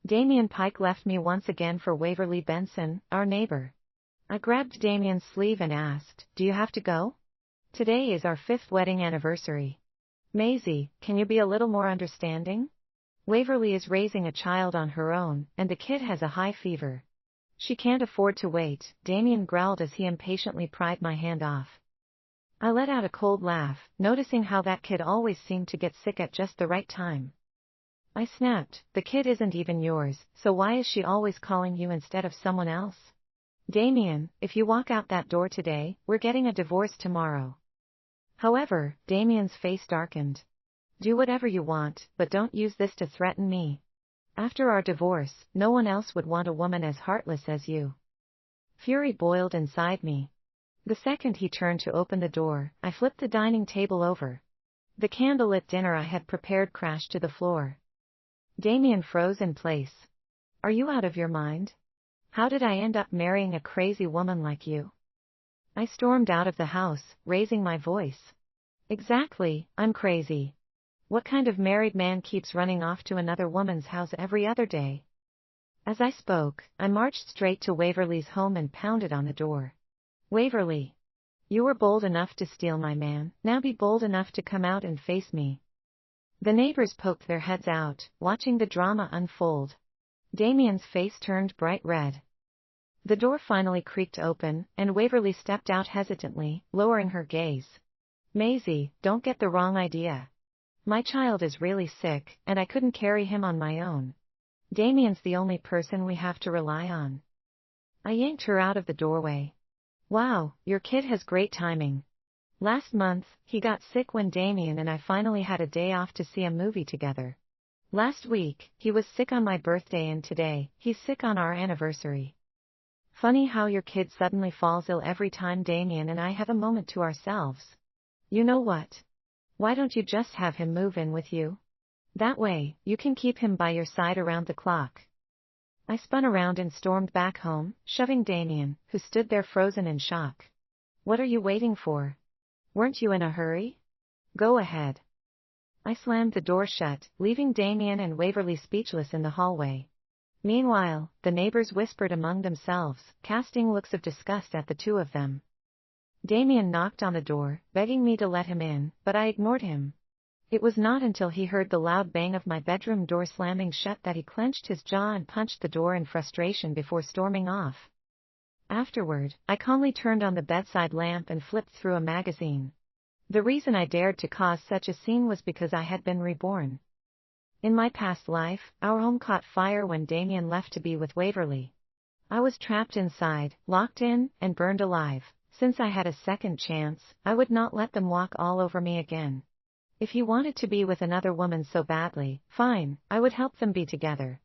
Damian Pike left me once again for Waverly Benson, our neighbor. I grabbed Damian's sleeve and asked, "Do you have to go? Today is our 5th wedding anniversary. Maisie, can you be a little more understanding? Waverly is raising a child on her own, and the kid has a high fever. She can't afford to wait," Damian growled as he impatiently pried my hand off. I let out a cold laugh, noticing how that kid always seemed to get sick at just the right time. I snapped, "The kid isn't even yours, so why is she always calling you instead of someone else? Damian, if you walk out that door today, we're getting a divorce tomorrow." However, Damian's face darkened. "Do whatever you want, but don't use this to threaten me. After our divorce, no one else would want a woman as heartless as you." Fury boiled inside me. The second he turned to open the door, I flipped the dining table over. The candlelit dinner I had prepared crashed to the floor. Damian froze in place. "Are you out of your mind? How did I end up marrying a crazy woman like you?" I stormed out of the house, raising my voice. "Exactly, I'm crazy. What kind of married man keeps running off to another woman's house every other day?" As I spoke, I marched straight to Waverly's home and pounded on the door. "Waverly, you were bold enough to steal my man, now be bold enough to come out and face me." The neighbors poked their heads out, watching the drama unfold. Damian's face turned bright red. The door finally creaked open, and Waverly stepped out hesitantly, lowering her gaze. "Maisie, don't get the wrong idea. My child is really sick, and I couldn't carry him on my own. Damian's the only person we have to rely on." I yanked her out of the doorway. "Wow, your kid has great timing. Last month, he got sick when Damian and I finally had a day off to see a movie together. Last week, he was sick on my birthday, and today, he's sick on our anniversary. Funny how your kid suddenly falls ill every time Damian and I have a moment to ourselves. You know what? Why don't you just have him move in with you? That way, you can keep him by your side around the clock." I spun around and stormed back home, shoving Damian, who stood there frozen in shock. "What are you waiting for? Weren't you in a hurry? Go ahead." I slammed the door shut, leaving Damian and Waverly speechless in the hallway. Meanwhile, the neighbors whispered among themselves, casting looks of disgust at the two of them. Damian knocked on the door, begging me to let him in, but I ignored him. It was not until he heard the loud bang of my bedroom door slamming shut that he clenched his jaw and punched the door in frustration before storming off. Afterward, I calmly turned on the bedside lamp and flipped through a magazine. The reason I dared to cause such a scene was because I had been reborn. In my past life, our home caught fire when Damian left to be with Waverly. I was trapped inside, locked in, and burned alive. Since I had a second chance, I would not let them walk all over me again. If he wanted to be with another woman so badly, fine, I would help them be together.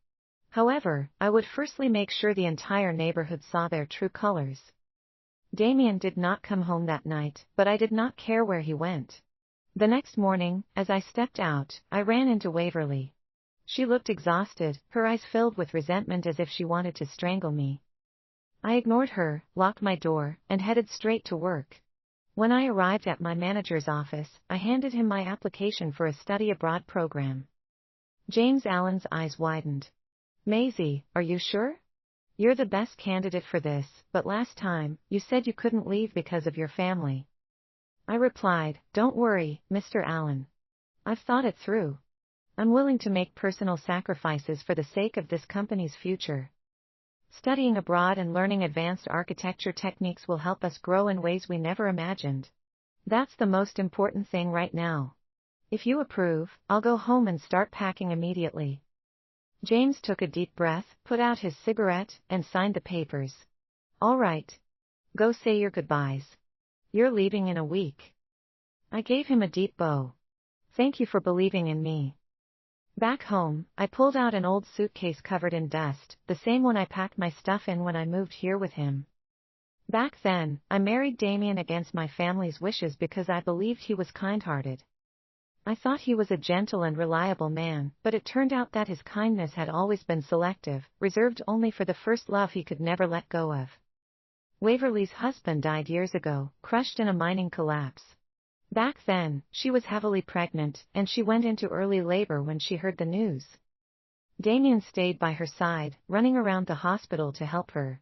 However, I would firstly make sure the entire neighborhood saw their true colors. Damian did not come home that night, but I did not care where he went. The next morning, as I stepped out, I ran into Waverly. She looked exhausted, her eyes filled with resentment as if she wanted to strangle me. I ignored her, locked my door, and headed straight to work. When I arrived at my manager's office, I handed him my application for a study abroad program. James Allen's eyes widened. "Maisie, are you sure? You're the best candidate for this, but last time, you said you couldn't leave because of your family." I replied, "Don't worry, Mr. Allen. I've thought it through. I'm willing to make personal sacrifices for the sake of this company's future. Studying abroad and learning advanced architecture techniques will help us grow in ways we never imagined. That's the most important thing right now. If you approve, I'll go home and start packing immediately." James took a deep breath, put out his cigarette, and signed the papers. "All right. Go say your goodbyes. You're leaving in a week." I gave him a deep bow. "Thank you for believing in me." Back home, I pulled out an old suitcase covered in dust, the same one I packed my stuff in when I moved here with him. Back then, I married Damian against my family's wishes because I believed he was kind-hearted. I thought he was a gentle and reliable man, but it turned out that his kindness had always been selective, reserved only for the first love he could never let go of. Waverly's husband died years ago, crushed in a mining collapse. Back then, she was heavily pregnant, and she went into early labor when she heard the news. Damian stayed by her side, running around the hospital to help her.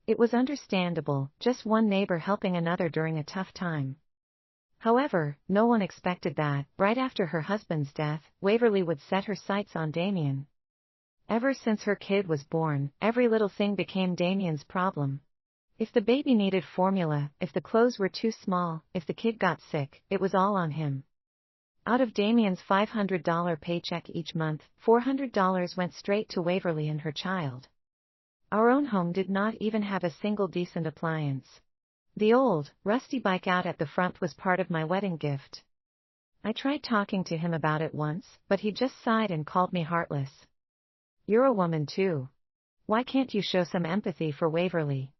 It was understandable, just one neighbor helping another during a tough time. However, no one expected that, right after her husband's death, Waverly would set her sights on Damian. Ever since her kid was born, every little thing became Damian's problem. If the baby needed formula, if the clothes were too small, if the kid got sick, it was all on him. Out of Damian's $500 paycheck each month, $400 went straight to Waverly and her child. Our own home did not even have a single decent appliance. The old, rusty bike out at the front was part of my wedding gift. I tried talking to him about it once, but he just sighed and called me heartless. You're a woman too. Why can't you show some empathy for Waverly?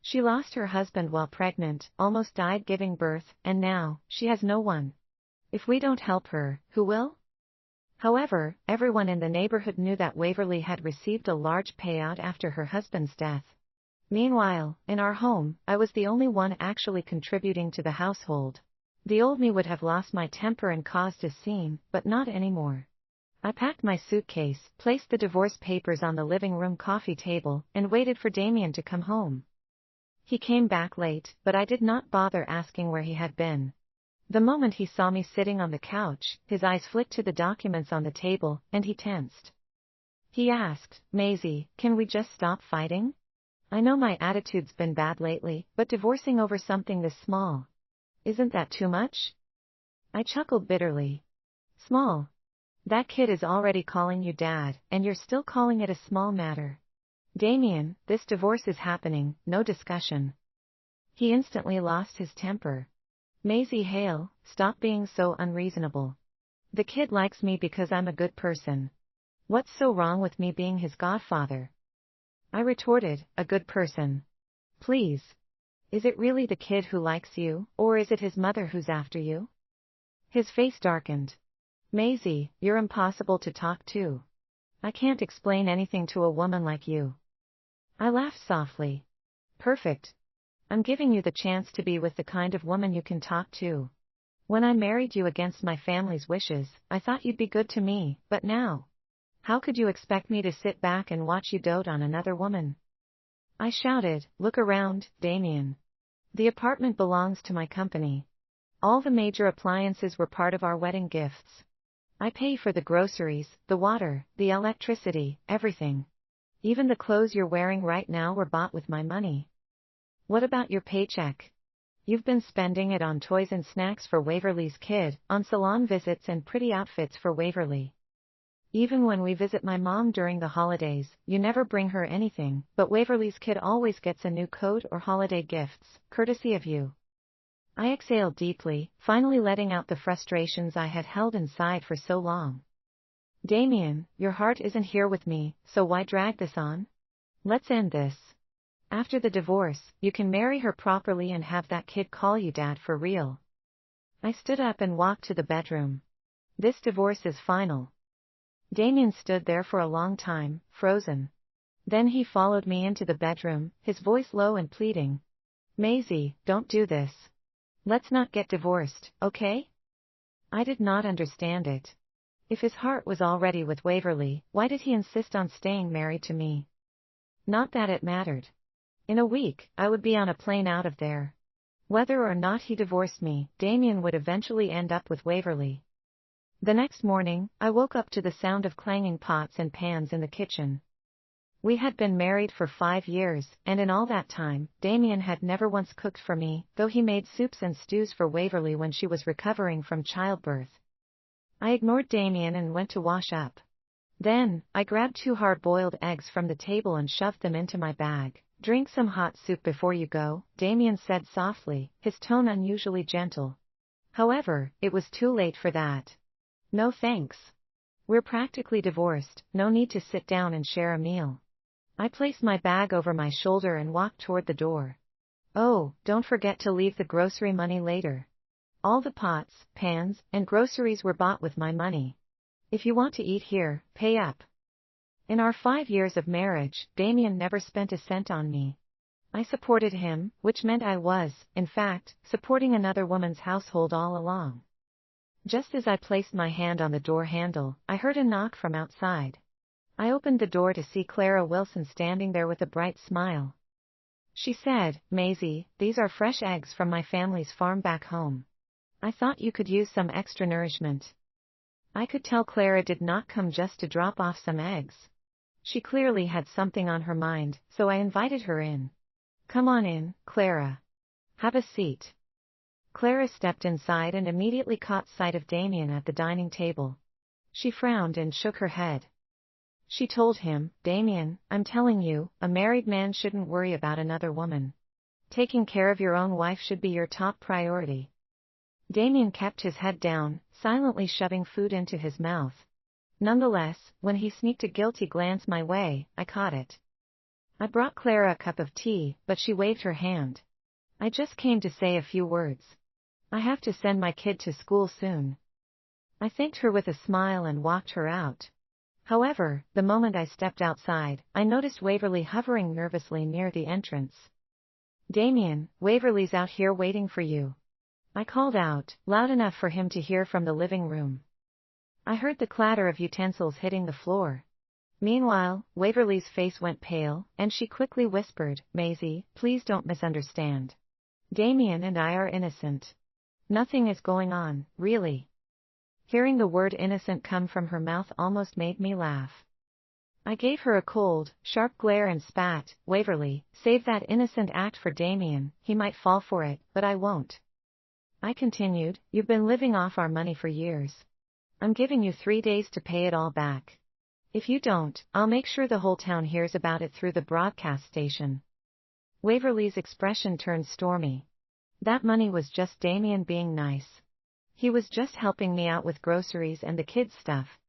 She lost her husband while pregnant, almost died giving birth, and now, she has no one. If we don't help her, who will? However, everyone in the neighborhood knew that Waverly had received a large payout after her husband's death. Meanwhile, in our home, I was the only one actually contributing to the household. The old me would have lost my temper and caused a scene, but not anymore. I packed my suitcase, placed the divorce papers on the living room coffee table, and waited for Damian to come home. He came back late, but I did not bother asking where he had been. The moment he saw me sitting on the couch, his eyes flicked to the documents on the table, and he tensed. He asked, Maisie, can we just stop fighting? I know my attitude's been bad lately, but divorcing over something this small. Isn't that too much? I chuckled bitterly. Small? That kid is already calling you dad, and you're still calling it a small matter. Damian, this divorce is happening, no discussion. He instantly lost his temper. Maisie Hale, stop being so unreasonable. The kid likes me because I'm a good person. What's so wrong with me being his godfather? I retorted, a good person. Please. Is it really the kid who likes you, or is it his mother who's after you? His face darkened. Maisie, you're impossible to talk to. I can't explain anything to a woman like you. I laughed softly. Perfect. I'm giving you the chance to be with the kind of woman you can talk to. When I married you against my family's wishes, I thought you'd be good to me, but now? How could you expect me to sit back and watch you dote on another woman? I shouted, look around, Damian. The apartment belongs to my company. All the major appliances were part of our wedding gifts. I pay for the groceries, the water, the electricity, everything. Even the clothes you're wearing right now were bought with my money. What about your paycheck? You've been spending it on toys and snacks for Waverly's kid, on salon visits and pretty outfits for Waverly. Even when we visit my mom during the holidays, you never bring her anything, but Waverly's kid always gets a new coat or holiday gifts, courtesy of you. I exhaled deeply, finally letting out the frustrations I had held inside for so long. Damian, your heart isn't here with me, so why drag this on? Let's end this. After the divorce, you can marry her properly and have that kid call you dad for real. I stood up and walked to the bedroom. This divorce is final. Damian stood there for a long time, frozen. Then he followed me into the bedroom, his voice low and pleading. Maisie, don't do this. Let's not get divorced, okay? I did not understand it. If his heart was already with Waverly, why did he insist on staying married to me? Not that it mattered. In a week, I would be on a plane out of there. Whether or not he divorced me, Damian would eventually end up with Waverly. The next morning, I woke up to the sound of clanging pots and pans in the kitchen. We had been married for 5 years, and in all that time, Damian had never once cooked for me, though he made soups and stews for Waverly when she was recovering from childbirth. I ignored Damian and went to wash up. Then, I grabbed 2 hard-boiled eggs from the table and shoved them into my bag. Drink some hot soup before you go, Damian said softly, his tone unusually gentle. However, it was too late for that. No thanks. We're practically divorced, no need to sit down and share a meal. I placed my bag over my shoulder and walked toward the door. Oh, don't forget to leave the grocery money later. All the pots, pans, and groceries were bought with my money. If you want to eat here, pay up. In our 5 years of marriage, Damian never spent a cent on me. I supported him, which meant I was, in fact, supporting another woman's household all along. Just as I placed my hand on the door handle, I heard a knock from outside. I opened the door to see Clara Wilson standing there with a bright smile. She said, "Maisie, these are fresh eggs from my family's farm back home. I thought you could use some extra nourishment." I could tell Clara did not come just to drop off some eggs. She clearly had something on her mind, so I invited her in. "Come on in, Clara. Have a seat." Clara stepped inside and immediately caught sight of Damian at the dining table. She frowned and shook her head. She told him, "Damian, I'm telling you, a married man shouldn't worry about another woman. Taking care of your own wife should be your top priority." Damian kept his head down, silently shoving food into his mouth. Nonetheless, when he sneaked a guilty glance my way, I caught it. I brought Clara a cup of tea, but she waved her hand. "I just came to say a few words. I have to send my kid to school soon." I thanked her with a smile and walked her out. However, the moment I stepped outside, I noticed Waverly hovering nervously near the entrance. "Damian, Waverly's out here waiting for you." I called out, loud enough for him to hear from the living room. I heard the clatter of utensils hitting the floor. Meanwhile, Waverly's face went pale, and she quickly whispered, "Maisie, please don't misunderstand. Damian and I are innocent. Nothing is going on, really." Hearing the word innocent come from her mouth almost made me laugh. I gave her a cold, sharp glare and spat, "Waverly, save that innocent act for Damian, he might fall for it, but I won't." I continued, "You've been living off our money for years. I'm giving you 3 days to pay it all back. If you don't, I'll make sure the whole town hears about it through the broadcast station." Waverly's expression turned stormy. That money was just Damian being nice. He was just helping me out with groceries and the kids' stuff.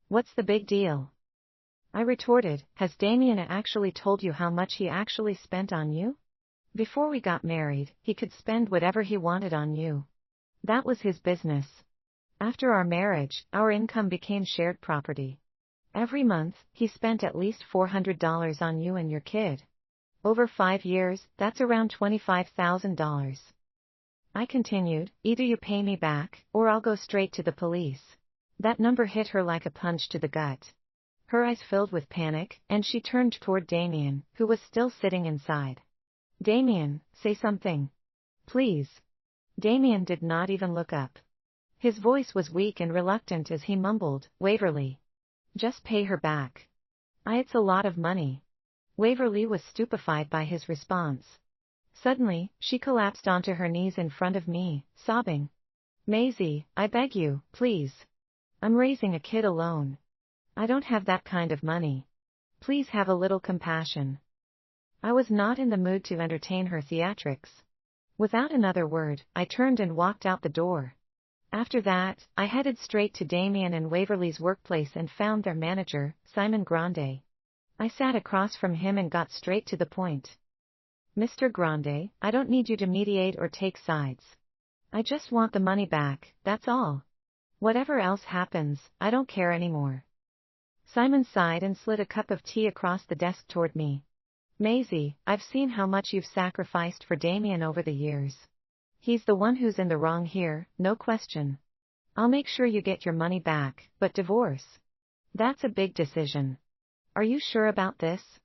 What's the big deal? I retorted, "Has Damian actually told you how much he actually spent on you? Before we got married, he could spend whatever he wanted on you. That was his business. After our marriage, our income became shared property. Every month, he spent at least $400 on you and your kid. Over 5 years, that's around $25,000. I continued, "Either you pay me back, or I'll go straight to the police." That number hit her like a punch to the gut. Her eyes filled with panic, and she turned toward Damian, who was still sitting inside. "Damian, say something. Please." Damian did not even look up. His voice was weak and reluctant as he mumbled, "Waverly. Just pay her back. It's a lot of money." Waverly was stupefied by his response. Suddenly, she collapsed onto her knees in front of me, sobbing. "Maisie, I beg you, please. I'm raising a kid alone. I don't have that kind of money. Please have a little compassion." I was not in the mood to entertain her theatrics. Without another word, I turned and walked out the door. After that, I headed straight to Damian and Waverly's workplace and found their manager, Simon Grande. I sat across from him and got straight to the point. "Mr. Grande, I don't need you to mediate or take sides. I just want the money back, that's all. Whatever else happens, I don't care anymore." Simon sighed and slid a cup of tea across the desk toward me. "Maisie, I've seen how much you've sacrificed for Damian over the years. He's the one who's in the wrong here, no question. I'll make sure you get your money back, but divorce? That's a big decision. Are you sure about this?"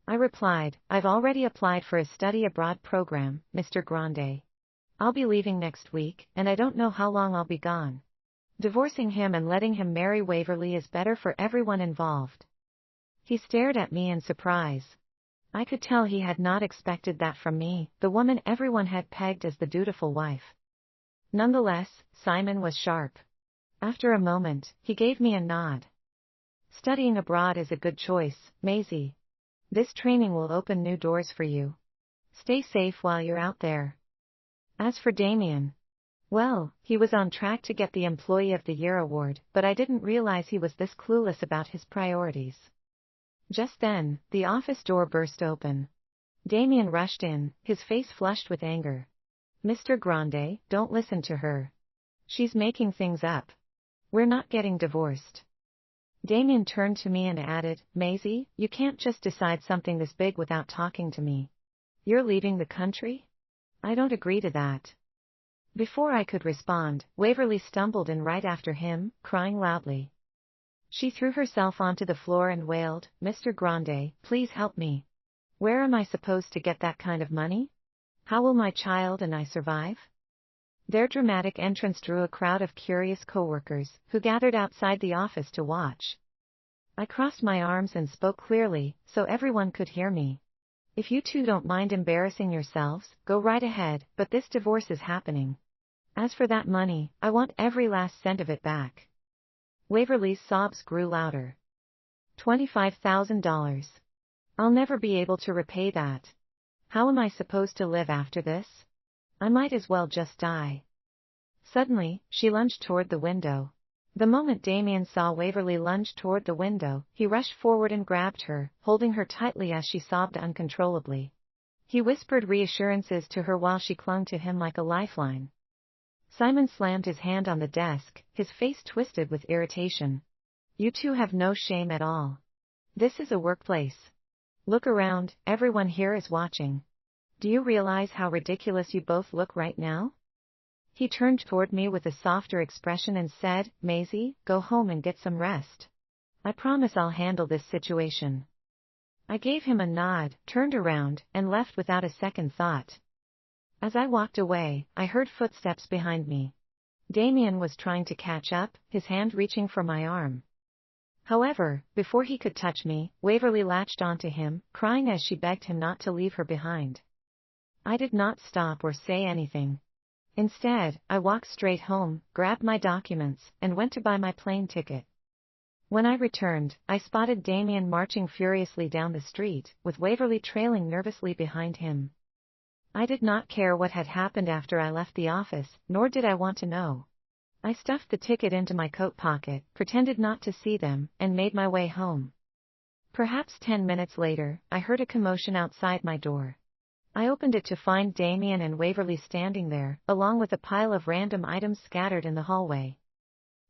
I replied, "I've already applied for a study abroad program, Mr. Grande. I'll be leaving next week, and I don't know how long I'll be gone. Divorcing him and letting him marry Waverly is better for everyone involved." He stared at me in surprise. I could tell he had not expected that from me, the woman everyone had pegged as the dutiful wife. Nonetheless, Simon was sharp. After a moment, he gave me a nod. "Studying abroad is a good choice, Maisie. This training will open new doors for you. Stay safe while you're out there." As for Damian, well, he was on track to get the Employee of the Year award, but I didn't realize he was this clueless about his priorities. Just then, the office door burst open. Damian rushed in, his face flushed with anger. "Mr. Grande, don't listen to her. She's making things up. We're not getting divorced." Damian turned to me and added, "Maisie, you can't just decide something this big without talking to me. You're leaving the country? I don't agree to that." Before I could respond, Waverly stumbled in right after him, crying loudly. She threw herself onto the floor and wailed, "Mr. Grande, please help me. Where am I supposed to get that kind of money? How will my child and I survive?" Their dramatic entrance drew a crowd of curious coworkers, who gathered outside the office to watch. I crossed my arms and spoke clearly, so everyone could hear me. "If you two don't mind embarrassing yourselves, go right ahead, but this divorce is happening. As for that money, I want every last cent of it back." Waverly's sobs grew louder. $25,000. I'll never be able to repay that. How am I supposed to live after this? I might as well just die. Suddenly, she lunged toward the window. The moment Damian saw Waverly lunge toward the window, he rushed forward and grabbed her, holding her tightly as she sobbed uncontrollably. He whispered reassurances to her while she clung to him like a lifeline. Simon slammed his hand on the desk, his face twisted with irritation. "You two have no shame at all. This is a workplace. Look around, everyone here is watching. Do you realize how ridiculous you both look right now?" He turned toward me with a softer expression and said, "Maisie, go home and get some rest. I promise I'll handle this situation." I gave him a nod, turned around, and left without a second thought. As I walked away, I heard footsteps behind me. Damian was trying to catch up, his hand reaching for my arm. However, before he could touch me, Waverly latched onto him, crying as she begged him not to leave her behind. I did not stop or say anything. Instead, I walked straight home, grabbed my documents, and went to buy my plane ticket. When I returned, I spotted Damian marching furiously down the street, with Waverly trailing nervously behind him. I did not care what had happened after I left the office, nor did I want to know. I stuffed the ticket into my coat pocket, pretended not to see them, and made my way home. Perhaps 10 minutes later, I heard a commotion outside my door. I opened it to find Damian and Waverly standing there, along with a pile of random items scattered in the hallway.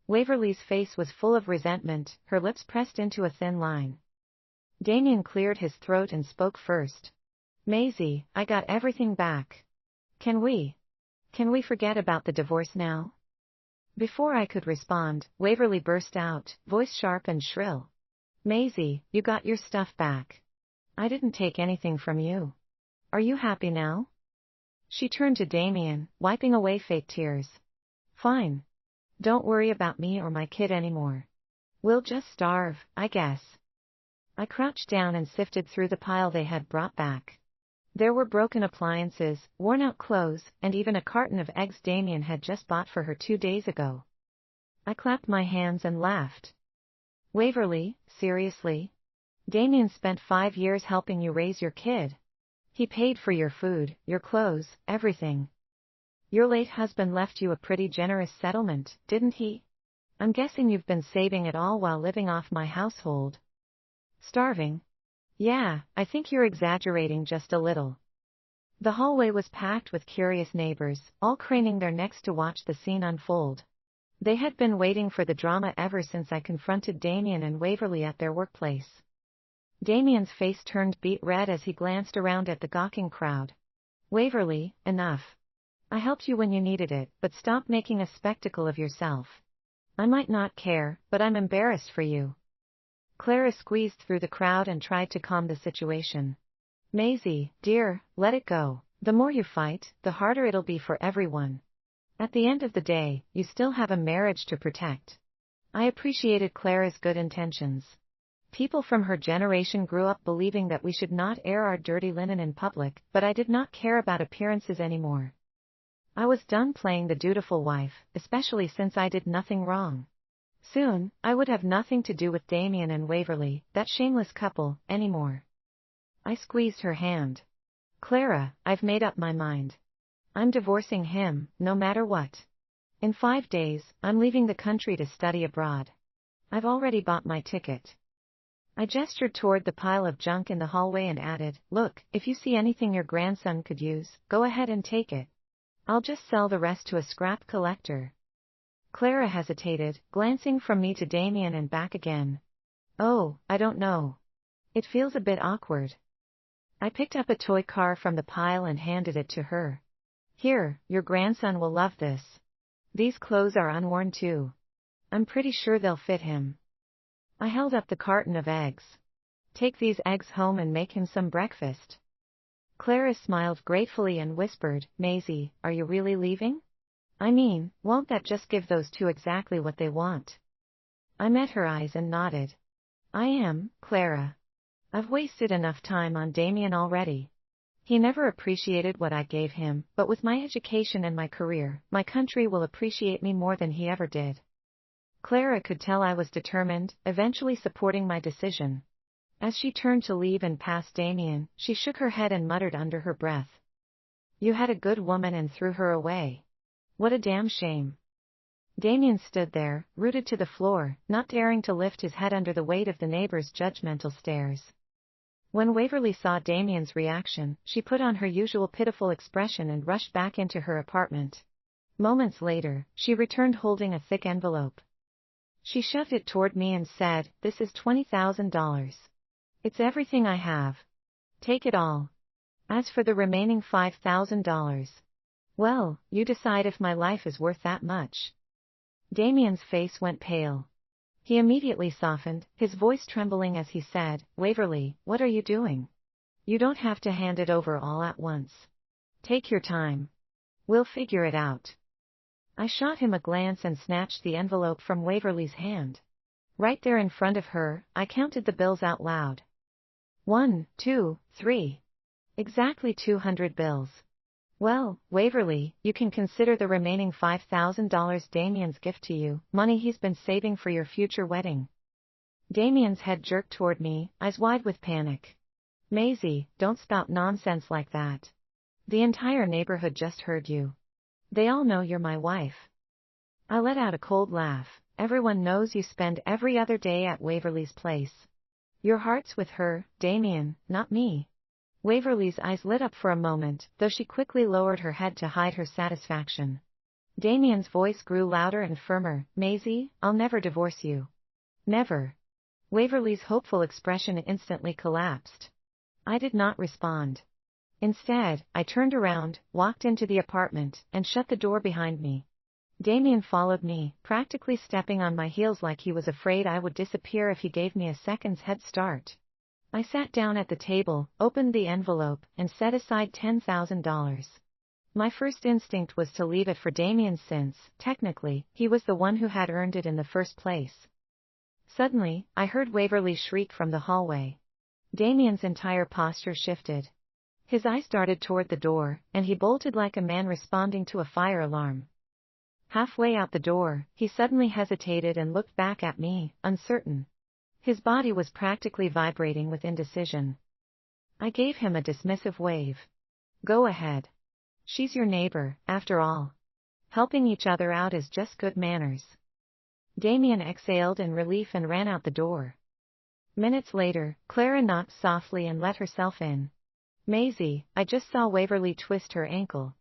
Waverly's face was full of resentment, her lips pressed into a thin line. Damian cleared his throat and spoke first. "Maisie, I got everything back. Can we forget about the divorce now?" Before I could respond, Waverly burst out, voice sharp and shrill. "Maisie, you got your stuff back. I didn't take anything from you. Are you happy now?" She turned to Damian, wiping away fake tears. "Fine. Don't worry about me or my kid anymore. We'll just starve, I guess." I crouched down and sifted through the pile they had brought back. There were broken appliances, worn-out clothes, and even a carton of eggs Damian had just bought for her 2 days ago. I clapped my hands and laughed. "Waverly, seriously? Damian spent 5 years helping you raise your kid. He paid for your food, your clothes, everything. Your late husband left you a pretty generous settlement, didn't he? I'm guessing you've been saving it all while living off my household." "Starving? Yeah, I think you're exaggerating just a little." The hallway was packed with curious neighbors, all craning their necks to watch the scene unfold. They had been waiting for the drama ever since I confronted Damian and Waverly at their workplace. Damian's face turned beet red as he glanced around at the gawking crowd. "Waverly, enough. I helped you when you needed it, but stop making a spectacle of yourself. I might not care, but I'm embarrassed for you." Clara squeezed through the crowd and tried to calm the situation. "Maisie, dear, let it go. The more you fight, the harder it'll be for everyone. At the end of the day, you still have a marriage to protect." I appreciated Clara's good intentions. People from her generation grew up believing that we should not air our dirty linen in public, but I did not care about appearances anymore. I was done playing the dutiful wife, especially since I did nothing wrong. Soon, I would have nothing to do with Damian and Waverly, that shameless couple, anymore. I squeezed her hand. "Clara, I've made up my mind. I'm divorcing him, no matter what. In 5 days, I'm leaving the country to study abroad. I've already bought my ticket." I gestured toward the pile of junk in the hallway and added, "Look, if you see anything your grandson could use, go ahead and take it. I'll just sell the rest to a scrap collector." Clara hesitated, glancing from me to Damian and back again. "Oh, I don't know. It feels a bit awkward." I picked up a toy car from the pile and handed it to her. "Here, your grandson will love this. These clothes are unworn too. I'm pretty sure they'll fit him." I held up the carton of eggs. Take these eggs home and make him some breakfast. Clara smiled gratefully and whispered, Maisie, are you really leaving? I mean, won't that just give those two exactly what they want? I met her eyes and nodded. I am, Clara. I've wasted enough time on Damian already. He never appreciated what I gave him, but with my education and my career, my country will appreciate me more than he ever did. Clara could tell I was determined, eventually supporting my decision. As she turned to leave and passed Damian, she shook her head and muttered under her breath. You had a good woman and threw her away. What a damn shame. Damian stood there, rooted to the floor, not daring to lift his head under the weight of the neighbor's judgmental stares. When Waverly saw Damian's reaction, she put on her usual pitiful expression and rushed back into her apartment. Moments later, she returned holding a thick envelope. She shoved it toward me and said, This is $20,000. It's everything I have. Take it all. As for the remaining $5,000, well, you decide if my life is worth that much. Damian's face went pale. He immediately softened, his voice trembling as he said, Waverly, what are you doing? You don't have to hand it over all at once. Take your time. We'll figure it out. I shot him a glance and snatched the envelope from Waverly's hand. Right there in front of her, I counted the bills out loud. 1, 2, 3. Exactly 200 bills. Well, Waverly, you can consider the remaining $5,000 Damian's gift to you, money he's been saving for your future wedding. Damian's head jerked toward me, eyes wide with panic. Maisie, don't spout nonsense like that. The entire neighborhood just heard you. They all know you're my wife. I let out a cold laugh. Everyone knows you spend every other day at Waverly's place. Your heart's with her, Damian, not me. Waverly's eyes lit up for a moment, though she quickly lowered her head to hide her satisfaction. Damian's voice grew louder and firmer. Maisie, I'll never divorce you. Never. Waverly's hopeful expression instantly collapsed. I did not respond. Instead, I turned around, walked into the apartment, and shut the door behind me. Damian followed me, practically stepping on my heels like he was afraid I would disappear if he gave me a second's head start. I sat down at the table, opened the envelope, and set aside $10,000. My first instinct was to leave it for Damian since, technically, he was the one who had earned it in the first place. Suddenly, I heard Waverly shriek from the hallway. Damian's entire posture shifted. His eyes darted toward the door, and he bolted like a man responding to a fire alarm. Halfway out the door, he suddenly hesitated and looked back at me, uncertain. His body was practically vibrating with indecision. I gave him a dismissive wave. Go ahead. She's your neighbor, after all. Helping each other out is just good manners. Damian exhaled in relief and ran out the door. Minutes later, Clara knocked softly and let herself in. Maisie, I just saw Waverly twist her ankle.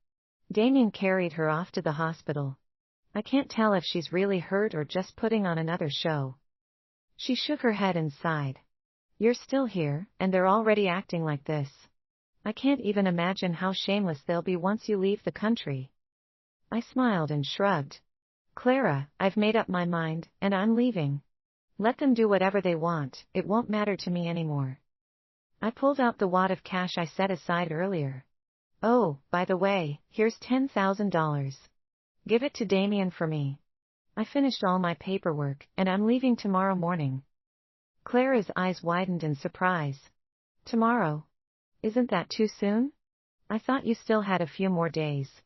Damian carried her off to the hospital. I can't tell if she's really hurt or just putting on another show. She shook her head and sighed. You're still here, and they're already acting like this. I can't even imagine how shameless they'll be once you leave the country. I smiled and shrugged. Clara, I've made up my mind, and I'm leaving. Let them do whatever they want, it won't matter to me anymore. I pulled out the wad of cash I set aside earlier. Oh, by the way, here's $10,000. Give it to Damian for me. I finished all my paperwork, and I'm leaving tomorrow morning. Clara's eyes widened in surprise. Tomorrow? Isn't that too soon? I thought you still had a few more days.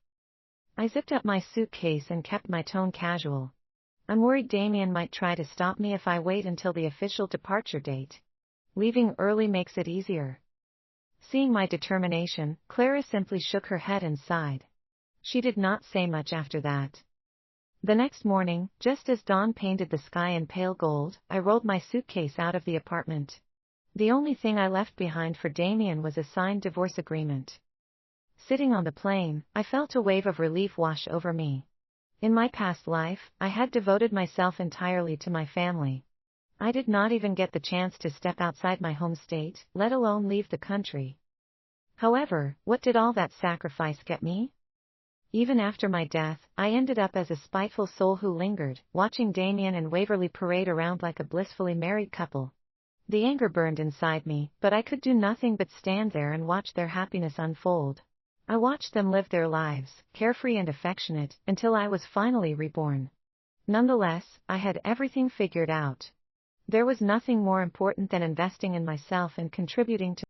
I zipped up my suitcase and kept my tone casual. I'm worried Damian might try to stop me if I wait until the official departure date. Leaving early makes it easier. Seeing my determination, Clara simply shook her head and sighed. She did not say much after that. The next morning, just as dawn painted the sky in pale gold, I rolled my suitcase out of the apartment. The only thing I left behind for Damian was a signed divorce agreement. Sitting on the plane, I felt a wave of relief wash over me. In my past life, I had devoted myself entirely to my family. I did not even get the chance to step outside my home state, let alone leave the country. However, what did all that sacrifice get me? Even after my death, I ended up as a spiteful soul who lingered, watching Damian and Waverly parade around like a blissfully married couple. The anger burned inside me, but I could do nothing but stand there and watch their happiness unfold. I watched them live their lives, carefree and affectionate, until I was finally reborn. Nonetheless, I had everything figured out. There was nothing more important than investing in myself and contributing to